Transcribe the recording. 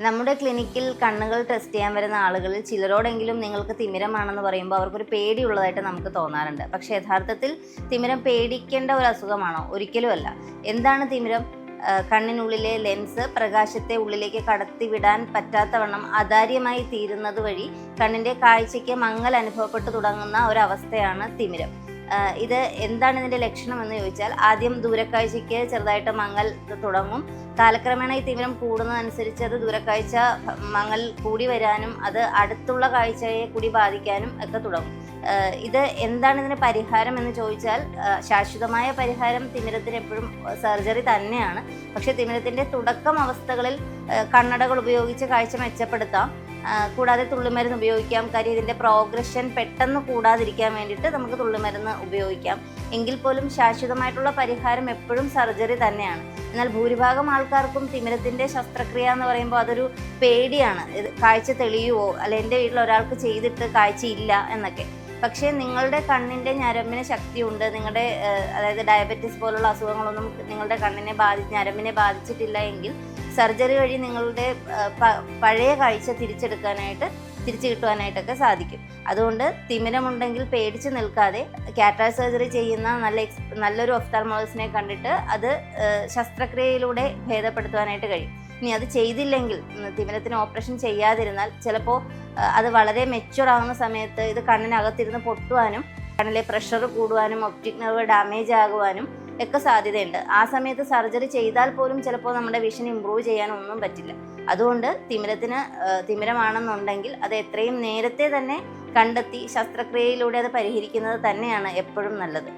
നമ്മുടെ ക്ലിനിക്കിൽ കണ്ണുകൾ ടെസ്റ്റ് ചെയ്യാൻ വരുന്ന ആളുകളിൽ ചിലരോടെങ്കിലും നിങ്ങൾക്ക് തിമിരമാണെന്ന് പറയുമ്പോൾ അവർക്കൊരു പേടിയുള്ളതായിട്ട് നമുക്ക് തോന്നാറുണ്ട്. പക്ഷേ യഥാർത്ഥത്തിൽ തിമിരം പേടിക്കേണ്ട ഒരു അസുഖമാണോ? ഒരിക്കലുമല്ല. എന്താണ് തിമിരം? കണ്ണിനുള്ളിലെ ലെൻസ് പ്രകാശത്തെ ഉള്ളിലേക്ക് കടത്തിവിടാൻ പറ്റാത്തവണ്ണം അതാര്യമായി തീരുന്നത് വഴി കണ്ണിൻ്റെ കാഴ്ചയ്ക്ക് മങ്ങൽ അനുഭവപ്പെട്ടു തുടങ്ങുന്ന ഒരവസ്ഥയാണ് തിമിരം. ഇത് എന്താണ് ഇതിൻ്റെ ലക്ഷണം എന്ന് ചോദിച്ചാൽ, ആദ്യം ദൂരക്കാഴ്ചയ്ക്ക് ചെറുതായിട്ട് മങ്ങൽ തുടങ്ങും. കാലക്രമേണ ഈ തിമിരം കൂടുന്നതനുസരിച്ച് അത് ദൂരക്കാഴ്ച മങ്ങൽ കൂടി വരാനും അത് അടുത്തുള്ള കാഴ്ചയെ കൂടി ബാധിക്കാനും ഒക്കെ തുടങ്ങും. ഇത് എന്താണ് ഇതിന് പരിഹാരം എന്ന് ചോദിച്ചാൽ, ശാശ്വതമായ പരിഹാരം തിമിരത്തിന് എപ്പോഴും സർജറി തന്നെയാണ്. പക്ഷേ തിമിരത്തിൻ്റെ തുടക്കം അവസ്ഥകളിൽ കണ്ണടകൾ ഉപയോഗിച്ച് കാഴ്ച മെച്ചപ്പെടുത്താം. കൂടാതെ തുള്ളിമരുന്ന് ഉപയോഗിക്കാം. കാര്യം ഇതിൻ്റെ പ്രോഗ്രഷൻ പെട്ടെന്ന് കൂടാതിരിക്കാൻ വേണ്ടിയിട്ട് നമുക്ക് തുള്ളിമരുന്ന് ഉപയോഗിക്കാം. എങ്കിൽ പോലും ശാശ്വതമായിട്ടുള്ള പരിഹാരം എപ്പോഴും സർജറി തന്നെയാണ്. എന്നാൽ ഭൂരിഭാഗം ആൾക്കാർക്കും തിമിരത്തിൻ്റെ ശസ്ത്രക്രിയ എന്ന് പറയുമ്പോൾ അതൊരു പേടിയാണ്. ഇത് കാഴ്ച തെളിയുമോ, അല്ല എൻ്റെ വീട്ടിൽ ഒരാൾക്ക് ചെയ്തിട്ട് കാഴ്ചയില്ല എന്നൊക്കെ. പക്ഷേ നിങ്ങളുടെ കണ്ണിൻ്റെ ഞരമ്പിന് ശക്തിയുണ്ട്. നിങ്ങളുടെ അതായത് ഡയബറ്റിസ് പോലുള്ള അസുഖങ്ങളൊന്നും നിങ്ങളുടെ ഞരമ്പിനെ ബാധിച്ചിട്ടില്ല എങ്കിൽ സർജറി വഴി നിങ്ങളുടെ പഴയ കാഴ്ച തിരിച്ചു കിട്ടുവാനായിട്ടൊക്കെ സാധിക്കും. അതുകൊണ്ട് തിമിരമുണ്ടെങ്കിൽ പേടിച്ച് നിൽക്കാതെ കാറ്ററാക്ട് സർജറി ചെയ്യുന്ന നല്ലൊരു ഒഫ്താൽമോളജിസ്റ്റിനെ കണ്ടിട്ട് അത് ശസ്ത്രക്രിയയിലൂടെ ഭേദപ്പെടുത്തുവാനായിട്ട് കഴിയും. ഇനി അത് ചെയ്തില്ലെങ്കിൽ, തിമിരത്തിന് ഓപ്പറേഷൻ ചെയ്യാതിരുന്നാൽ ചിലപ്പോൾ അത് വളരെ മെച്യൂർ ആകുന്ന സമയത്ത് ഇത് കണ്ണിനകത്തിരുന്ന് പൊട്ടുവാനും കണ്ണിലെ പ്രഷർ കൂടുവാനും ഒപ്റ്റിക് നെർവ് ഡാമേജ് ആകുവാനും ഒക്കെ സാധ്യതയുണ്ട്. ആ സമയത്ത് സർജറി ചെയ്താൽ പോലും ചിലപ്പോൾ നമ്മുടെ വിഷൻ ഇമ്പ്രൂവ് ചെയ്യാനൊന്നും പറ്റില്ല. അതുകൊണ്ട് തിമിരമാണെന്നുണ്ടെങ്കിൽ അത് എത്രയും നേരത്തെ തന്നെ കണ്ടെത്തി ശസ്ത്രക്രിയയിലൂടെ അത് പരിഹരിക്കുന്നത് തന്നെയാണ് എപ്പോഴും നല്ലത്.